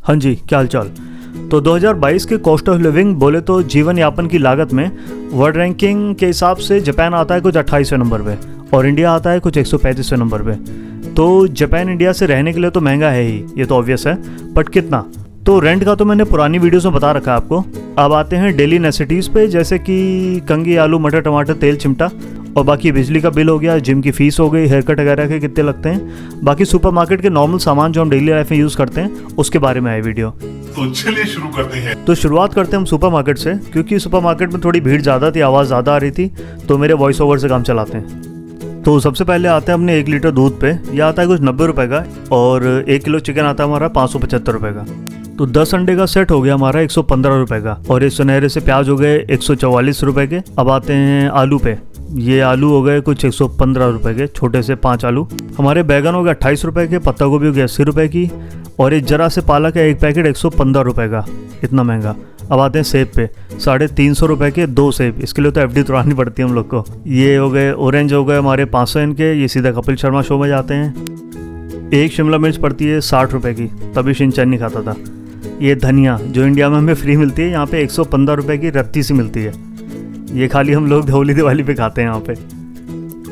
हाँ जी, क्या हाल चाल। तो 2022 के कॉस्ट ऑफ लिविंग बोले तो जीवन यापन की लागत में वर्ल्ड रैंकिंग के हिसाब से जापान आता है कुछ 28वें नंबर पे और इंडिया आता है कुछ 135वें नंबर पे। तो जापान इंडिया से रहने के लिए तो महंगा है ही, ये तो ऑब्वियस है, बट कितना? तो रेंट का तो मैंने पुरानी वीडियोस में बता रखा है आपको। अब आते हैं डेली नेसेसिटीज़ पे, जैसे कि कंगी, आलू, मटर, टमाटर, तेल, चिमटा, और बाकी बिजली का बिल हो गया, जिम की फीस हो गई, हेयर कट वगैरह के कितने लगते हैं, बाकी सुपरमार्केट के नॉर्मल सामान जो हम डेली लाइफ में यूज़ करते हैं उसके बारे में है वीडियो। तो चलिए शुरू करते हैं। तो शुरुआत करते हैं हम सुपरमार्केट से, क्योंकि सुपरमार्केट में थोड़ी भीड़ ज़्यादा थी, आवाज़ ज़्यादा आ रही थी, तो मेरे वॉइस ओवर से काम चलाते हैं। तो सबसे पहले आते हैं अपने 1 लीटर दूध पे। यह आता है कुछ 90 रुपये का, और 1 किलो चिकन आता है हमारा 575 रुपये का। तो 10 अंडे का सेट हो गया हमारा 115 रुपये का, और ये सुनहरे से प्याज हो गए 144 रुपये के। अब आते हैं आलू पे। ये आलू हो गए कुछ 115 रुपये के, छोटे से 5 आलू। हमारे बैगन हो गए 28 रुपये के, पत्ता गोभी हो गया 80 रुपये की, और एक जरा से पालक है एक पैकेट 115 रुपये का, इतना महंगा। अब आते हैं सेब पे। 350 रुपये के 2 सेब, इसके लिए तो एफडी तोड़ानी पड़ती है हम लोग को। ये हो गए ऑरेंज हो गए हमारे 500 एन के, ये सीधा कपिल शर्मा शो में जाते हैं। एक शिमला मिर्च पड़ती है 60 रुपये की, तभी शिनचैन नहीं खाता था। ये धनिया जो इंडिया में हमें फ्री मिलती है, यहाँ पे 115 रुपये की रत्ती सी मिलती है। ये खाली हम लोग होली दिवाली पे खाते हैं यहाँ पे।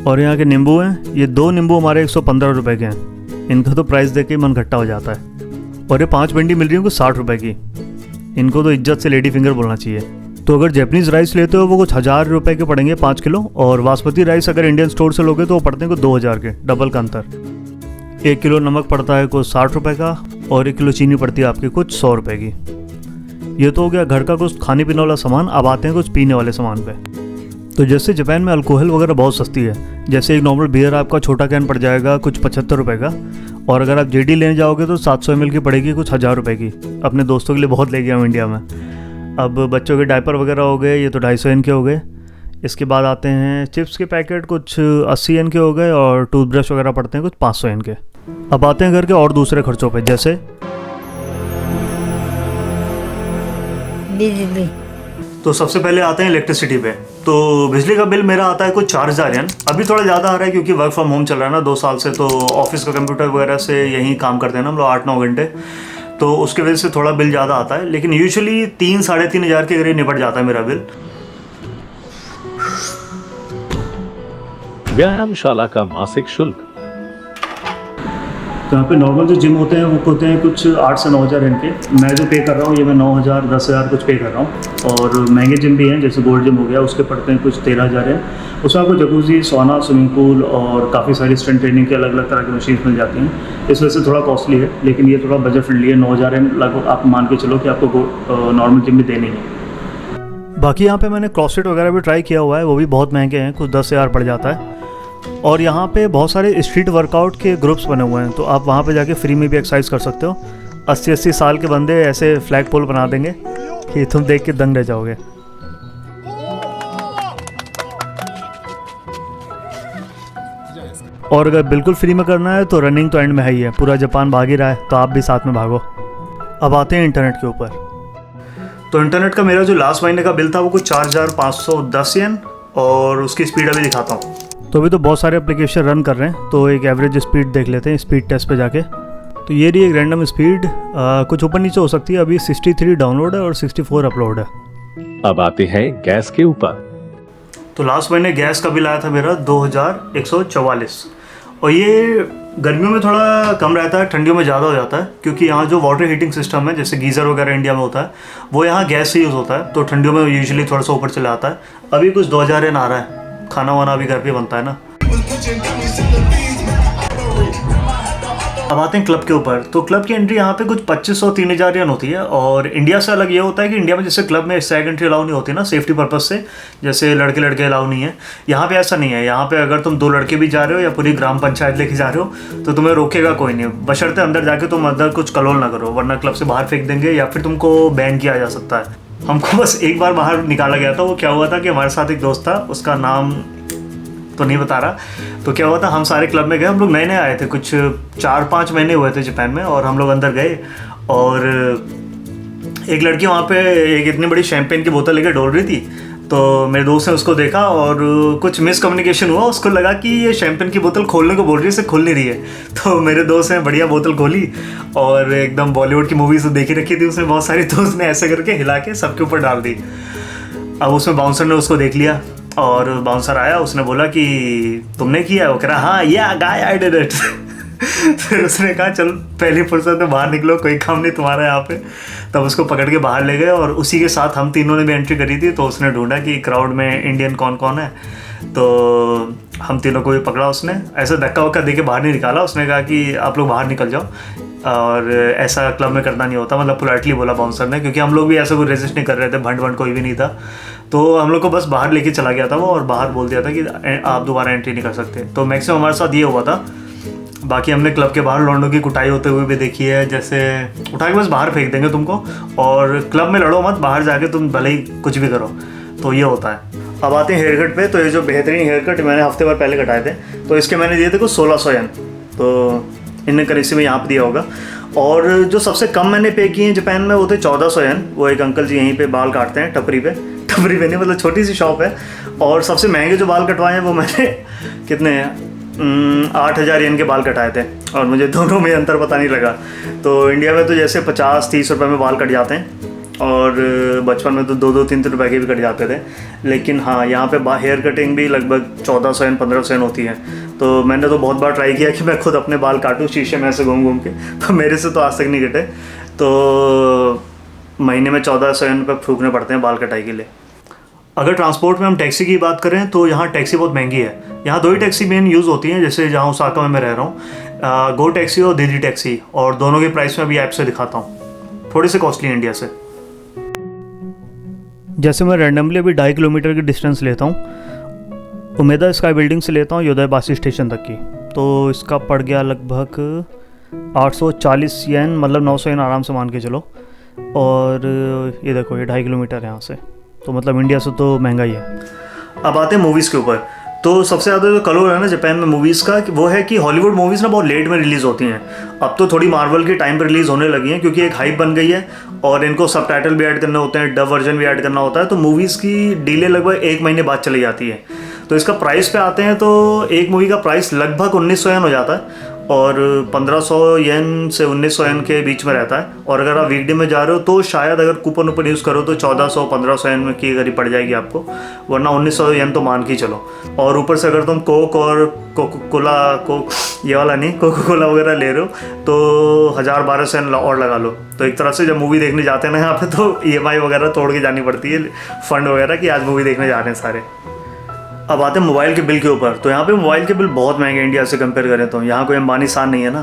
और यहाँ के नींबू हैं, ये 2 नींबू हमारे 115 रुपये के हैं। इनका तो प्राइस देख के मन खट्टा हो जाता है। और ये 5 भिंडी मिल रही है कुछ 60 रुपये की। इनको तो इज्जत से लेडी फिंगर बोलना चाहिए। तो अगर जैपनीज़ राइस लेते हो वो कुछ 1000 रुपये के पड़ेंगे 5 किलो, और बासमती राइस अगर इंडियन स्टोर से लोगे तो वो पड़ते हैं कुछ 2000 के, डबल का अंतर। 1 किलो नमक पड़ता है कुछ 60 रुपये का, और 1 किलो चीनी पड़ती है आपकी कुछ 100 रुपये की। ये तो हो गया घर का कुछ खाने पीने वाला सामान। अब आते हैं कुछ पीने वाले सामान पे। तो जैसे जापान में अल्कोहल वगैरह बहुत सस्ती है। जैसे एक नॉर्मल बियर आपका छोटा कैन पड़ जाएगा कुछ 75 रुपये का, और अगर आप जेडी लेने जाओगे तो 700 ml की पड़ेगी कुछ 1000 रुपये की। अपने दोस्तों के लिए बहुत ले गया हूँ इंडिया में। अब बच्चों के डायपर वगैरह हो गए, ये तो 250 एन के हो गए। इसके बाद आते हैं चिप्स के पैकेट कुछ 80 एन के हो गए, और टूथब्रश वगैरह पड़ते हैं कुछ 500 एन के। अब आते हैं घर के और दूसरे खर्चों पे, जैसे बिजली। तो सबसे पहले आते हैं इलेक्ट्रिसिटी पे। तो बिजली का बिल मेरा आता है कुछ 4000 येन। अभी थोड़ा ज़्यादा आ रहा है क्योंकि वर्क फ्रॉम होम चल रहा है ना 2 साल से, तो ऑफिस का कंप्यूटर वगैरह से यहीं काम करते हैं ना हम लोग 8-9 घंटे, तो उसकी वजह से थोड़ा बिल ज़्यादा आता है। लेकिन यूजुअली 3-3.5 हज़ार के करीब निपट जाता है मेरा बिल। व्यायामशाला का मासिक शुल्क। तो यहाँ पे नॉर्मल जो जिम होते हैं वो होते हैं कुछ 8 से 9 हज़ार इनके। मैं जो पे कर रहा हूँ ये मैं 9,000 10,000 कुछ पे कर रहा हूँ। और महंगे जिम भी हैं, जैसे गोल्ड जिम हो गया, उसके पड़ते हैं कुछ 13,000 है। उसमें आपको जकूजी, सोना, स्विमिंग पूल और काफ़ी सारी स्ट्रेंथ ट्रेनिंग के अलग अलग तरह की मशीन मिल जाती हैं। इस वजह से थोड़ा कॉस्टली है, लेकिन ये थोड़ा बजट फ्रेंडली है। 9,000 लगभग आप मान के चलो कि आपको नॉर्मल जिम भी देनी है। बाकी यहाँ पर मैंने क्रॉसफिट वगैरह भी ट्राई किया हुआ है, वो भी बहुत महंगे हैं, कुछ 10,000 पड़ जाता है। और यहाँ पे बहुत सारे स्ट्रीट वर्कआउट के ग्रुप्स बने हुए हैं, तो आप वहाँ पे जाके फ्री में भी एक्सरसाइज कर सकते हो। 80-80 साल के बंदे ऐसे फ्लैग पोल बना देंगे कि तुम देख के दंग रह जाओगे। और अगर बिल्कुल फ्री में करना है तो रनिंग तो एंड में है ही है, पूरा जापान भाग ही रहा है, तो आप भी साथ में भागो। अब आते हैं इंटरनेट के ऊपर। तो इंटरनेट का मेरा जो लास्ट महीने का बिल था वो कुछ 4510 येन, और उसकी स्पीड अभी दिखाता हूँ। तो अभी तो बहुत सारे एप्लीकेशन रन कर रहे हैं, तो एक एवरेज स्पीड देख लेते हैं स्पीड टेस्ट पे जाके। तो ये रही एक रैंडम स्पीड, कुछ ऊपर नीचे हो सकती है। अभी 63 डाउनलोड है और 64 अपलोड है। अब आते हैं गैस के ऊपर। तो लास्ट महीने गैस का बिल आया था मेरा 2144, और ये गर्मियों में थोड़ा कम रहता है, ठंडियों में ज़्यादा हो जाता है, क्योंकि यहाँ जो वाटर हीटिंग सिस्टम है, जैसे गीज़र वगैरह इंडिया में होता है, वो यहाँ गैस से यूज़ होता है, तो ठंडियों में यूजुअली थोड़ा सा ऊपर चला आता है। अभी कुछ 2000 येन आ रहा है। खाना वाना भी घर पे बनता है ना। अब आते हैं क्लब के ऊपर। तो क्लब की एंट्री यहाँ पे कुछ 2500-3000 येन होती है, और इंडिया से अलग ये होता है कि इंडिया में जैसे क्लब में सेकंड एंट्री अलाउ नहीं होती ना, सेफ्टी पर्पज से, जैसे लड़के अलाउ नहीं है। यहाँ पे ऐसा नहीं है। यहाँ पे अगर तुम 2 लड़के भी जा रहे हो या पूरी ग्राम पंचायत लेके जा रहे हो तो तुम्हें रोकेगा कोई नहीं, बशर्ते अंदर जाके तुम अंदर कुछ कलोल ना करो, वरना क्लब से बाहर फेंक देंगे या फिर तुमको बैन किया जा सकता है। हमको बस एक बार बाहर निकाला गया था। वो क्या हुआ था कि हमारे साथ एक दोस्त था, उसका नाम तो नहीं बता रहा। तो क्या हुआ था, हम सारे क्लब में गए, हम लोग नए आए थे, कुछ 4-5 महीने हुए थे जापान में, और हम लोग अंदर गए, और एक लड़की वहाँ पे एक इतनी बड़ी शैंपेन की बोतल लेकर डोल रही थी। तो मेरे दोस्त ने उसको देखा और कुछ मिसकम्युनिकेशन हुआ, उसको लगा कि ये शैम्पेन की बोतल खोलने को बोल रही है, इसे खुल नहीं रही है। तो मेरे दोस्त ने बढ़िया बोतल खोली और एकदम बॉलीवुड की मूवीज़ देखी रखी थी उसने बहुत सारी, तो उसने ऐसे करके हिला के सबके ऊपर डाल दी। अब उसमें बाउंसर ने उसको देख लिया और बाउंसर आया, उसने बोला कि तुमने किया? वो कह रहा हाँ या गाय आई डिड इट। फिर उसने कहा चल पहली फुर्सत में बाहर निकलो, कोई काम नहीं तुम्हारा यहाँ पे। तब उसको पकड़ के बाहर ले गए और उसी के साथ हम तीनों ने भी एंट्री करी थी। तो उसने ढूंढा कि क्राउड में इंडियन कौन कौन है, तो हम तीनों को भी पकड़ा उसने। ऐसे धक्का वक्का दे के बाहर नहीं निकाला, उसने कहा कि आप लोग बाहर निकल जाओ, और ऐसा क्लब में करना नहीं होता, मतलब पोलाइटली बोला बाउंसर ने, क्योंकि हम लोग भी ऐसा कोई रेजिस्ट नहीं कर रहे थे, भंड भंड कोई भी नहीं था। तो हम लोग को बस बाहर लेके चला गया था वो, और बाहर बोल दिया था कि आप दोबारा एंट्री नहीं कर सकते। तो मैक्सिमम हमारे साथ ये हुआ था। बाकी हमने क्लब के बाहर लौंडों की कुटाई होते हुए भी देखी है, जैसे उठा के बस बाहर फेंक देंगे तुमको, और क्लब में लड़ो मत, बाहर जाके तुम भले ही कुछ भी करो। तो ये होता है। अब आते हैं हेयर कट पे। तो ये जो बेहतरीन हेयर कट मैंने हफ्ते भर पहले कटाए थे, तो इसके मैंने दिए थे कुछ 1600 येन, तो इनने करेंसी में यहाँ पर दिया होगा। और जो सबसे कम मैंने पे किए हैं जापान में वो थे 1400 येन। वो एक अंकल जी यहीं पे बाल काटते हैं टपरी पे नहीं, मतलब छोटी सी शॉप है। और सबसे महंगे जो बाल कटवाए हैं वो मैंने कितने 8000 येन के बाल कटाए थे, और मुझे दोनों में अंतर पता नहीं लगा। तो इंडिया में तो जैसे 50-30 रुपये में बाल कट जाते हैं, और बचपन में तो 2-3 रुपए के भी कट जाते थे। लेकिन हाँ, यहाँ पे हेयर कटिंग भी लगभग 1400 येन 1500 येन होती है। तो मैंने तो बहुत बार ट्राई किया कि मैं खुद अपने बाल काटूँ शीशे में ऐसे घूम घूम के, तो मेरे से तो आज तक नहीं कटे। तो महीने में 1400 येन रुपये फूकने पड़ते हैं बाल कटाई के लिए। अगर ट्रांसपोर्ट में हम टैक्सी की बात करें तो यहाँ टैक्सी बहुत महंगी है। यहाँ 2 ही टैक्सी मेन यूज़ होती हैं, जैसे जहाँ ओसाका में मैं रह रहा हूँ, गो टैक्सी और दिल्ली टैक्सी, और दोनों के प्राइस में अभी ऐप से दिखाता हूँ, थोड़ी सी कॉस्टली है इंडिया से। जैसे मैं रैंडमली अभी 2.5 किलोमीटर की डिस्टेंस लेता हूँ, उमेदा स्काई बिल्डिंग से लेता हूँ योदय बासी स्टेशन तक की, तो इसका पड़ गया लगभग 840 येन, मतलब 900 येन आराम से मान के चलो। और ये देखो ये 2.5 किलोमीटर है यहाँ से, तो मतलब इंडिया से तो महंगा ही है। अब आते हैं मूवीज़ के ऊपर। तो सबसे ज़्यादा जो कलर है ना जापान में मूवीज़ का, वो है कि हॉलीवुड मूवीज़ ना बहुत लेट में रिलीज़ होती हैं। अब तो थोड़ी मार्वल की टाइम पर रिलीज़ होने लगी हैं, क्योंकि एक हाइप बन गई है और इनको सबटाइटल भी ऐड करने होते हैं, डब वर्जन भी ऐड करना होता है। तो मूवीज़ की डिले लगभग 1 महीने बाद चली जाती है। तो इसका प्राइस पे आते हैं तो एक मूवी का प्राइस लगभग 1900 येन हो जाता है, और 1500 येन से 1900 येन के बीच में रहता है। और अगर आप वीकडे में जा रहे हो तो शायद अगर कूपन ऊपर यूज़ करो तो 1400-1500 येन में की करीब पड़ जाएगी आपको, वरना 1900 येन तो मान के चलो। और ऊपर से अगर तुम कोक और कोक ये वाला नहीं, कोका कोला वगैरह ले रहे हो तो 1000-1200 येन और लगा लो। तो एक तरह से जब मूवी देखने जाते हैं ना यहाँ पे, तो EMI वगैरह तोड़ के जानी पड़ती है, फंड वगैरह कि आज मूवी देखने जा रहे हैं सारे। अब आते हैं मोबाइल के बिल के ऊपर। तो यहाँ पे मोबाइल के बिल बहुत महंगे इंडिया से कंपेयर करें तो। यहाँ कोई अंबानी सान नहीं है ना,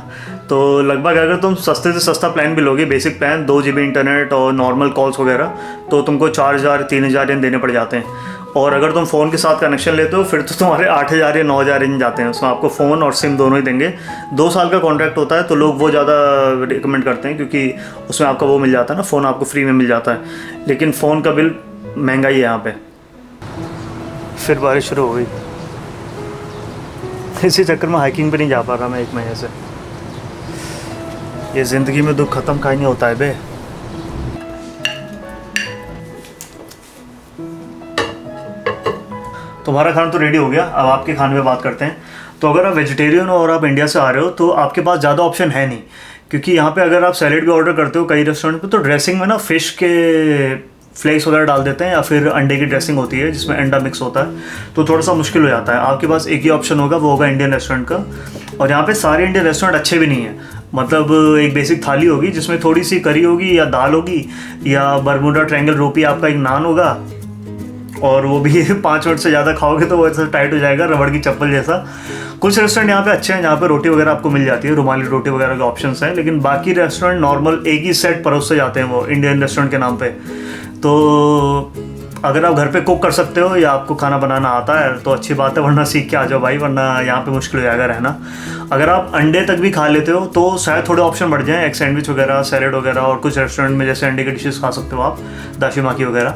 तो लगभग अगर तुम सस्ते से सस्ता प्लान भी लोगे, बेसिक प्लान 2 GB इंटरनेट और नॉर्मल कॉल्स वगैरह, तो तुमको 4000-3000 येन देने पड़ जाते हैं। और अगर तुम फ़ोन के साथ कनेक्शन लेते हो फिर तो तुम्हारे 8000 या 9000 येन जाते हैं। उसमें आपको फ़ोन और सिम दोनों ही देंगे। 2 साल का कॉन्ट्रैक्ट होता है, तो लोग वो ज़्यादा रिकमेंड करते हैं, क्योंकि उसमें आपका वो मिल जाता है ना, फ़ोन आपको फ्री में मिल जाता है। लेकिन फ़ोन का बिल महंगा ही है यहाँ पर। फिर बारिश शुरू हो गई, इसी चक्कर में हाइकिंग पे नहीं जा पा रहा मैं 1 महीने से। ये ज़िंदगी में दुख ख़त्म का ही नहीं होता है बे। तुम्हारा खाना तो रेडी हो गया, अब आपके खाने पे बात करते हैं। तो अगर आप वेजिटेरियन हो और आप इंडिया से आ रहे हो तो आपके पास ज़्यादा ऑप्शन है नहीं, क्योंकि यहाँ पे अगर आप सैलेड भी ऑर्डर करते हो कई रेस्टोरेंट पे, तो ड्रेसिंग में ना फ़िश के फ्लेक्स वगैरह डाल देते हैं, या फिर अंडे की ड्रेसिंग होती है जिसमें अंडा मिक्स होता है, तो थोड़ा सा मुश्किल हो जाता है। आपके पास एक ही ऑप्शन होगा, वो होगा इंडियन रेस्टोरेंट का। और यहाँ पे सारे इंडियन रेस्टोरेंट अच्छे भी नहीं हैं। मतलब एक बेसिक थाली होगी जिसमें थोड़ी सी करी होगी या दाल होगी, या बरमूडा ट्रायंगल रोटी आपका एक नान होगा, और वो भी 5 मिनट से ज़्यादा खाओगे तो वो ऐसा टाइट हो जाएगा रबड़ की चप्पल जैसा। कुछ रेस्टोरेंट यहाँ पे अच्छे हैं, जहाँ पे रोटी वगैरह आपको मिल जाती है, रुमाली रोटी वगैरह के ऑप्शंस हैं, लेकिन बाकी रेस्टोरेंट नॉर्मल एक ही सेट परोसते जाते हैं वो इंडियन रेस्टोरेंट के नाम पे। तो अगर आप घर पे कुक कर सकते हो या आपको खाना बनाना आता है तो अच्छी बात है, वरना सीख के आ जाओ भाई, वरना यहाँ पे मुश्किल हो जाएगा रहना। अगर आप अंडे तक भी खा लेते हो तो शायद थोड़े ऑप्शन बढ़ जाएँ, एग सैंडविच वगैरह, सैलेड वगैरह, और कुछ रेस्टोरेंट में जैसे अंडे की डिशेस खा सकते हो आप, दाशिमाकी वगैरह।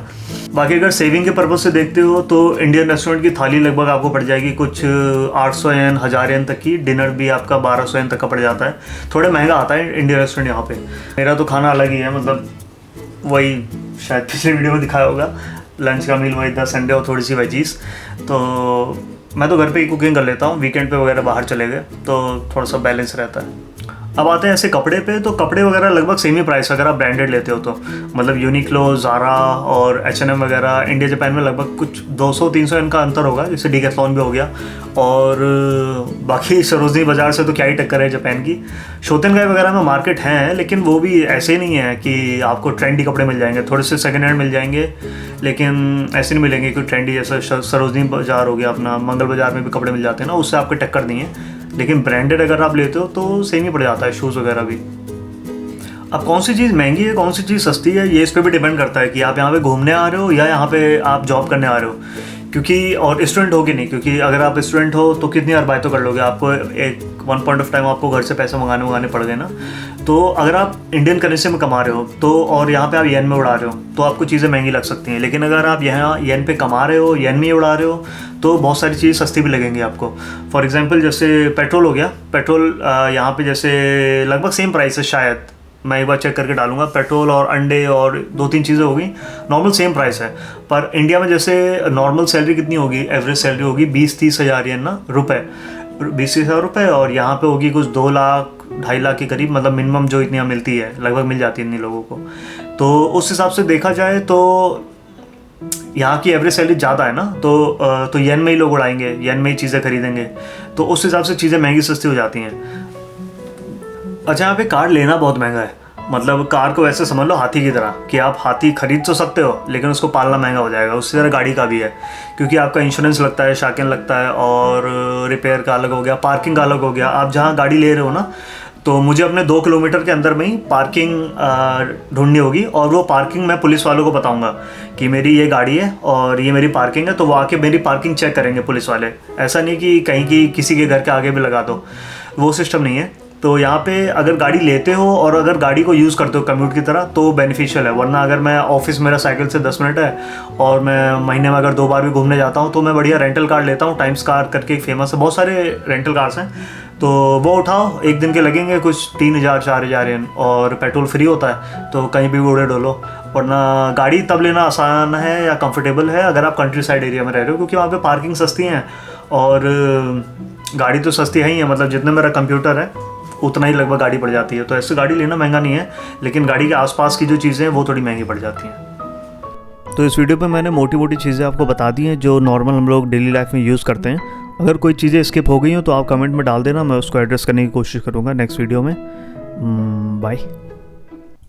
बाकी अगर सेविंग के पर्पज़ से देखते हो तो इंडियन रेस्टोरेंट की थाली लगभग आपको पड़ जाएगी कुछ 800 येन 1000 येन तक की। डिनर भी आपका 1200 येन तक का पड़ जाता है, थोड़ा महंगा आता है इंडियन रेस्टोरेंट यहाँ पे। मेरा तो खाना अलग ही है, मतलब वही शायद पिछले वीडियो में दिखाया होगा, लंच का मील वही था, संडे और थोड़ी सी वेजीज। तो मैं तो घर पे ही कुकिंग कर लेता हूँ, वीकेंड पे वगैरह बाहर चले गए तो थोड़ा सा बैलेंस रहता है। अब आते हैं ऐसे कपड़े पे, तो कपड़े वगैरह लगभग सेम ही प्राइस अगर आप ब्रांडेड लेते हो तो, मतलब यूनिक्लो, ज़ारा और H&M वगैरह इंडिया जापान में लगभग कुछ 200-300 इनका अंतर होगा, जैसे डिकैथलॉन भी हो गया। और बाकी सरोजनी बाज़ार से तो क्या ही टक्कर है जापान की। शोतेनगाई वगैरह में मार्केट है, लेकिन वो भी ऐसे नहीं है कि आपको ट्रेंडी कपड़े मिल जाएंगे, थोड़े से सेकेंड हैंड मिल जाएंगे, लेकिन ऐसे नहीं मिलेंगे कोई ट्रेंडी। जैसा सरोजनी बाज़ार हो गया अपना, मंगल बाज़ार में भी कपड़े मिल जाते हैं ना, उससे आपको टक्कर नहीं है। लेकिन ब्रांडेड अगर आप लेते हो तो सेम ही पड़ जाता है, शूज़ वगैरह भी। अब कौन सी चीज़ महंगी है, कौन सी चीज़ सस्ती है, ये इस पर भी डिपेंड करता है कि आप यहाँ पे घूमने आ रहे हो या यहाँ पे आप जॉब करने आ रहे हो। क्योंकि और स्टूडेंट हो कि नहीं, क्योंकि अगर आप स्टूडेंट हो तो कितनी बार बाय तो कर लोगे, आपको एक वन पॉइंट ऑफ टाइम आपको घर से पैसे मंगाने पड़ गए ना। तो अगर आप इंडियन करेंसी में कमा रहे हो तो, और यहाँ पे आप येन में उड़ा रहे हो, तो आपको चीज़ें महंगी लग सकती हैं। लेकिन अगर आप यहाँ येन पे कमा रहे हो, येन में उड़ा रहे हो, तो बहुत सारी चीज़ सस्ती भी लगेंगी आपको। फॉर एग्जांपल जैसे पेट्रोल हो गया, पेट्रोल यहाँ पे जैसे लगभग सेम प्राइस है शायद, मैं एक बार चेक करके डालूंगा। पेट्रोल और अंडे और 2-3 चीज़ें होगी, नॉर्मल सेम प्राइस है। पर इंडिया में जैसे नॉर्मल सैलरी कितनी होगी, एवरेज सैलरी होगी 20-30 हज़ार येन ना, रुपये, 20-30 हज़ार रुपये, और यहाँ पे होगी कुछ 2 लाख 2.5 लाख के करीब, मतलब मिनिमम जो इतनी मिलती है, लगभग मिल जाती है इतनी लोगों को। तो उस हिसाब से देखा जाए तो यहाँ की एवरेज सैलरी ज़्यादा है ना, तो येन में ही लोग उड़ाएंगे, येन में ही चीज़ें खरीदेंगे, तो उस हिसाब से चीज़ें महंगी सस्ती हो जाती हैं। अच्छा, यहाँ पे कार लेना बहुत महंगा है, मतलब कार को वैसे समझ लो हाथी की तरह, कि आप हाथी खरीद तो सकते हो लेकिन उसको पालना महंगा हो जाएगा। उसी तरह गाड़ी का भी है, क्योंकि आपका इंश्योरेंस लगता है, शाकिन लगता है, और रिपेयर का अलग हो गया, पार्किंग का अलग हो गया। आप जहाँ गाड़ी ले रहे हो ना, तो मुझे अपने 2 किलोमीटर के अंदर में ही पार्किंग ढूंढनी होगी, और वो पार्किंग मैं पुलिस वालों को बताऊंगा कि मेरी ये गाड़ी है और ये मेरी पार्किंग है, तो वो आके मेरी पार्किंग चेक करेंगे पुलिस वाले। ऐसा नहीं कि कहीं की किसी के घर के आगे भी लगा दो, वो सिस्टम नहीं है। तो यहाँ पे अगर गाड़ी लेते हो और अगर गाड़ी को यूज़ करते हो कम्यूट की तरह तो बेनिफिशियल है। वरना अगर मैं ऑफिस, मेरा साइकिल से 10 मिनट है और मैं महीने में अगर 2 बार भी घूमने जाता हूँ, तो मैं बढ़िया रेंटल कार लेता हूँ। टाइम्स कार करके एक फेमस है, बहुत सारे रेंटल कार्स हैं, तो वो उठाओ, एक दिन के लगेंगे कुछ 3,000-4,000 येन, और पेट्रोल फ्री होता है, तो कहीं भी उड़े डोलो। वरना गाड़ी तब लेना आसान है या कंफर्टेबल है अगर आप कंट्री साइड एरिया में रह रहे हो, क्योंकि वहाँ पे पार्किंग सस्ती है और गाड़ी तो सस्ती है ही है, मतलब जितना मेरा कंप्यूटर है उतना ही लगभग गाड़ी पड़ जाती है। तो ऐसे गाड़ी लेना महंगा नहीं है, लेकिन गाड़ी के आसपास की जो चीज़ें हैं वो थोड़ी महंगी पड़ जाती हैं। तो इस वीडियो पे मैंने मोटी मोटी चीज़ें आपको बता दी हैं जो नॉर्मल हम लोग डेली लाइफ में यूज़ करते हैं। अगर कोई चीज़ें स्किप हो गई हो तो आप कमेंट में डाल देना, मैं उसको एड्रेस करने की कोशिश करूँगा नेक्स्ट वीडियो में। बाय।